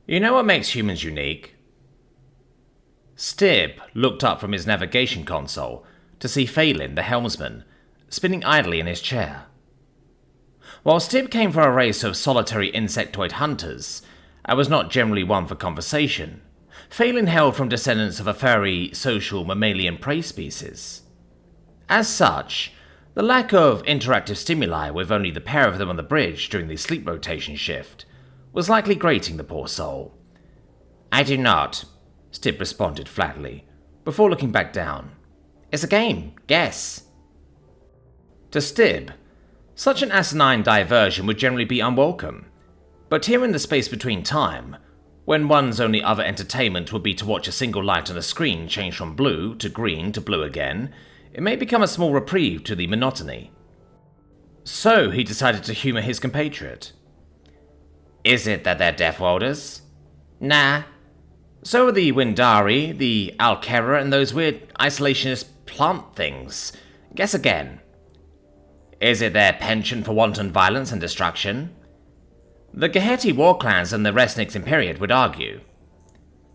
You know what makes humans unique? Stib looked up from his navigation console to see Phelan, the helmsman, spinning idly in his chair. While Stib came from a race of solitary insectoid hunters, and was not generally one for conversation, Phelan hailed from descendants of a furry, social mammalian prey species. As such, the lack of interactive stimuli with only the pair of them on the bridge during the sleep rotation shift was likely grating the poor soul. "I do not," Stib responded flatly, before looking back down. "It's a game. Guess." To Stib, such an asinine diversion would generally be unwelcome, but here in the space between time, when one's only other entertainment would be to watch a single light on the screen change from blue to green to blue again, it may become a small reprieve to the monotony. So he decided to humour his compatriot. "Is it that they're Deathworlders?" "Nah. So are the Windari, the Alkera, and those weird isolationist plant things. Guess again." "Is it their penchant for wanton violence and destruction?" "The Geheti war clans and the Resniks Imperiate would argue."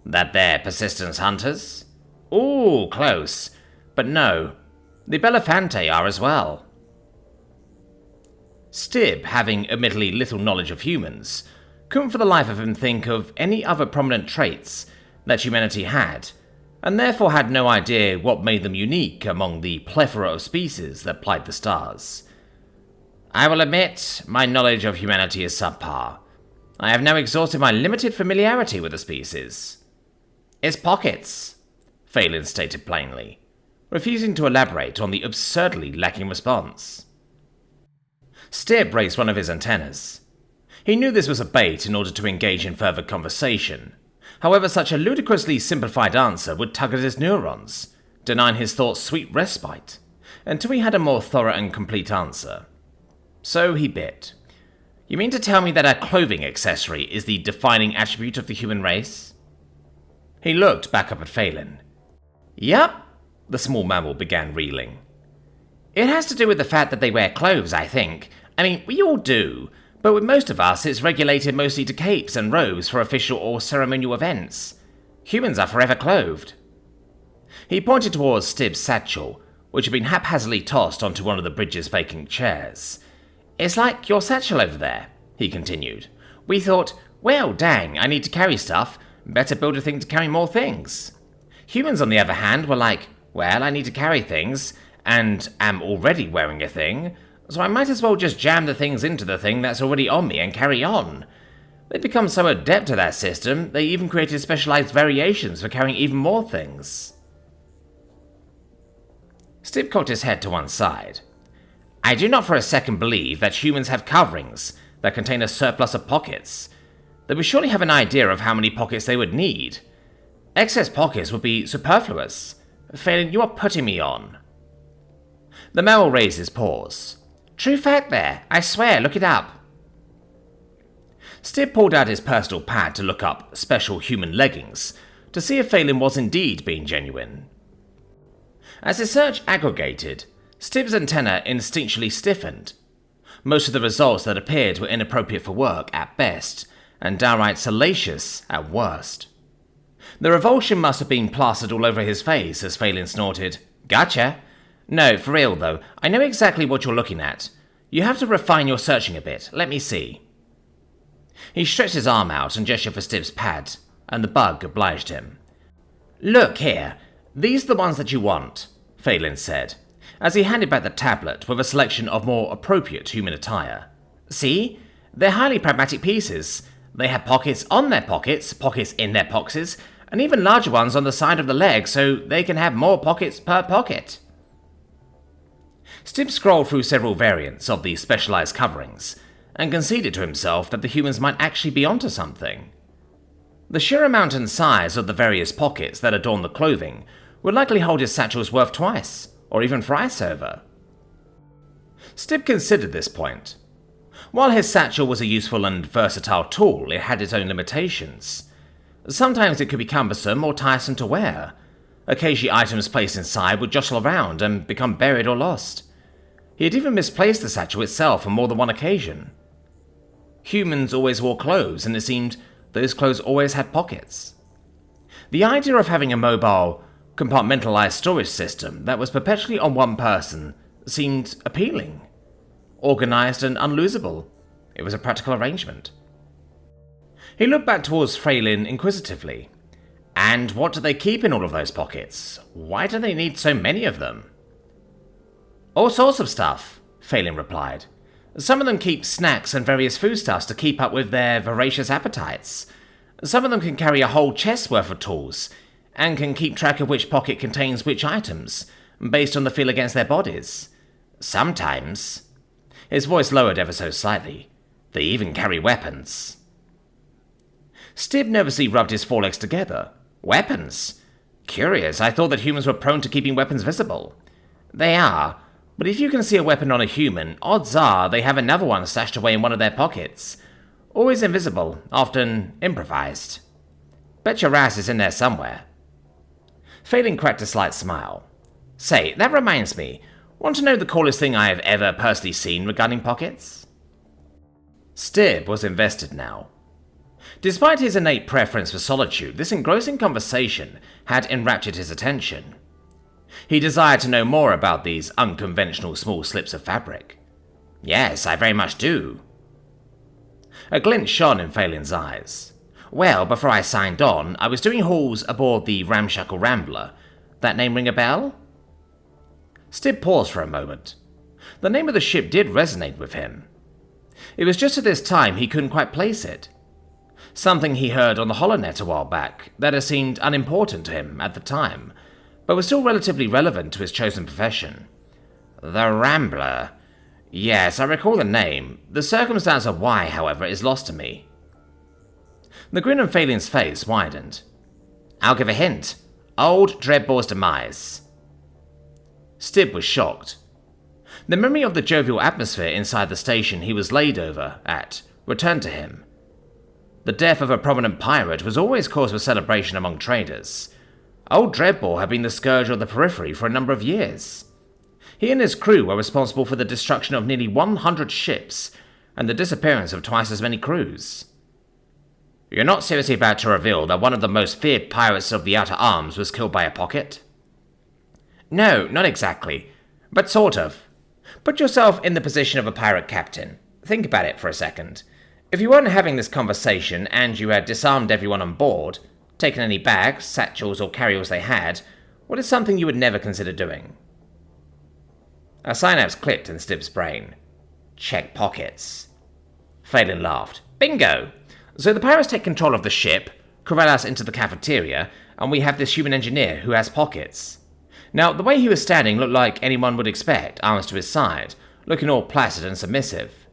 "That they're persistence hunters?" "Ooh, close. But no, the Belaphante are as well." Stib, having admittedly little knowledge of humans, couldn't for the life of him think of any other prominent traits that humanity had, and therefore had no idea what made them unique among the plethora of species that plied the stars. "I will admit, my knowledge of humanity is subpar. I have now exhausted my limited familiarity with the species." "It's pockets," Phelan stated plainly, refusing to elaborate on the absurdly lacking response. Stib raised one of his antennas. He knew this was a bait in order to engage in further conversation. However, such a ludicrously simplified answer would tug at his neurons, denying his thoughts sweet respite, until he had a more thorough and complete answer. So he bit. "You mean to tell me that a clothing accessory is the defining attribute of the human race?" He looked back up at Phelan. "Yup," the small mammal began reeling. "It has to do with the fact that they wear clothes, I think. I mean, we all do, but with most of us it's regulated mostly to capes and robes for official or ceremonial events. Humans are forever clothed." He pointed towards Stib's satchel, which had been haphazardly tossed onto one of the bridge's vacant chairs. "It's like your satchel over there," he continued. "We thought, well, dang, I need to carry stuff. Better build a thing to carry more things. Humans, on the other hand, were like, well, I need to carry things, and am already wearing a thing, so I might as well just jam the things into the thing that's already on me and carry on. They've become so adept at that system, they even created specialized variations for carrying even more things." Stib cocked his head to one side. "I do not for a second believe that humans have coverings that contain a surplus of pockets. They would surely have an idea of how many pockets they would need. Excess pockets would be superfluous. Phelan, you are putting me on." The mammal raised his paws. "True fact there, I swear, look it up." Stib pulled out his personal pad to look up special human leggings, to see if Phelan was indeed being genuine. As his search aggregated, Stib's antenna instinctually stiffened. Most of the results that appeared were inappropriate for work at best, and downright salacious at worst. The revulsion must have been plastered all over his face as Phelan snorted, "Gotcha. No, for real though, I know exactly what you're looking at. You have to refine your searching a bit. Let me see." He stretched his arm out and gestured for Stib's pad, and the bug obliged him. "Look here, these are the ones that you want," Phelan said, as he handed back the tablet with a selection of more appropriate human attire. "See? They're highly pragmatic pieces. They have pockets on their pockets, pockets in their boxes, and even larger ones on the side of the leg so they can have more pockets per pocket." Stib scrolled through several variants of these specialized coverings, and conceded to himself that the humans might actually be onto something. The sheer amount and size of the various pockets that adorn the clothing would likely hold his satchels worth twice, or even thrice over. Stib considered this point. While his satchel was a useful and versatile tool, it had its own limitations. Sometimes it could be cumbersome or tiresome to wear. Occasionally items placed inside would jostle around and become buried or lost. He had even misplaced the satchel itself on more than one occasion. Humans always wore clothes, and it seemed those clothes always had pockets. The idea of having a mobile, compartmentalized storage system that was perpetually on one person seemed appealing. Organized and unlosable, it was a practical arrangement. He looked back towards Phelan inquisitively. And what do they keep in all of those pockets? Why do they need so many of them? All sorts of stuff, Phelan replied. Some of them keep snacks and various foodstuffs to keep up with their voracious appetites. Some of them can carry a whole chest's worth of tools, and can keep track of which pocket contains which items, based on the feel against their bodies. Sometimes, his voice lowered ever so slightly, they even carry weapons. Stib nervously rubbed his forelegs together. Weapons? Curious, I thought that humans were prone to keeping weapons visible. They are, but if you can see a weapon on a human, odds are they have another one stashed away in one of their pockets. Always invisible, often improvised. Bet your ass is in there somewhere. Phelan cracked a slight smile. Say, that reminds me, want to know the coolest thing I have ever personally seen regarding pockets? Stib was invested now. Despite his innate preference for solitude, this engrossing conversation had enraptured his attention. He desired to know more about these unconventional small slips of fabric. Yes, I very much do. A glint shone in Phelan's eyes. Well, before I signed on, I was doing hauls aboard the ramshackle Rambler. That name ring a bell? Stib paused for a moment. The name of the ship did resonate with him. It was just at this time he couldn't quite place it. Something he heard on the Holonet a while back that had seemed unimportant to him at the time, but was still relatively relevant to his chosen profession. The Rambler. Yes, I recall the name. The circumstance of why, however, is lost to me. The grin on Phelan's face widened. I'll give a hint. Old Dreadbore's demise. Stib was shocked. The memory of the jovial atmosphere inside the station he was laid over at returned to him. The death of a prominent pirate was always cause for celebration among traders. Old Dreadbore had been the scourge of the periphery for a number of years. He and his crew were responsible for the destruction of nearly 100 ships and the disappearance of twice as many crews. You're not seriously about to reveal that one of the most feared pirates of the Outer Arms was killed by a pocket? No, not exactly, but sort of. Put yourself in the position of a pirate captain. Think about it for a second. If you weren't having this conversation and you had disarmed everyone on board, taken any bags, satchels, or carryalls they had, what is something you would never consider doing? A synapse clicked in Stib's brain. Check pockets. Phelan laughed. Bingo! So the pirates take control of the ship, corral us into the cafeteria, and we have this human engineer who has pockets. Now, the way he was standing looked like anyone would expect, arms to his side, looking all placid and submissive.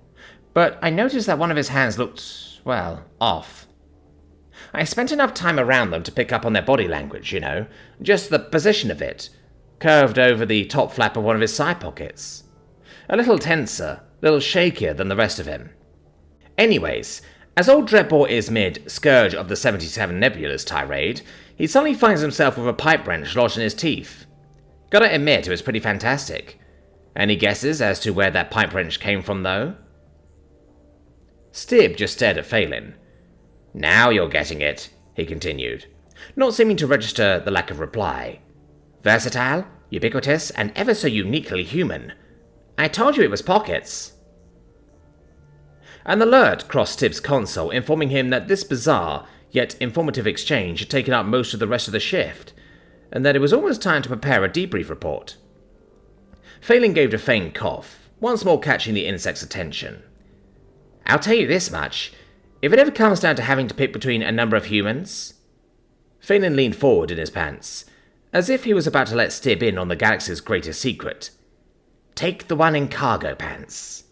But I noticed that one of his hands looked, well, off. I spent enough time around them to pick up on their body language, you know, just the position of it, curved over the top flap of one of his side pockets. A little tenser, a little shakier than the rest of him. Anyways, as old Dreadbore is mid-Scourge of the 77 Nebulas tirade, he suddenly finds himself with a pipe wrench lodged in his teeth. Gotta admit, it was pretty fantastic. Any guesses as to where that pipe wrench came from, though? Stib just stared at Phelan. Now you're getting it, he continued, not seeming to register the lack of reply. Versatile, ubiquitous, and ever so uniquely human. I told you it was pockets. An alert crossed Stib's console, informing him that this bizarre, yet informative exchange had taken up most of the rest of the shift, and that it was almost time to prepare a debrief report. Phelan gave a faint cough, once more catching the insect's attention. I'll tell you this much, if it ever comes down to having to pick between a number of humans... Phelan leaned forward in his pants, as if he was about to let Stib in on the galaxy's greatest secret. Take the one in cargo pants.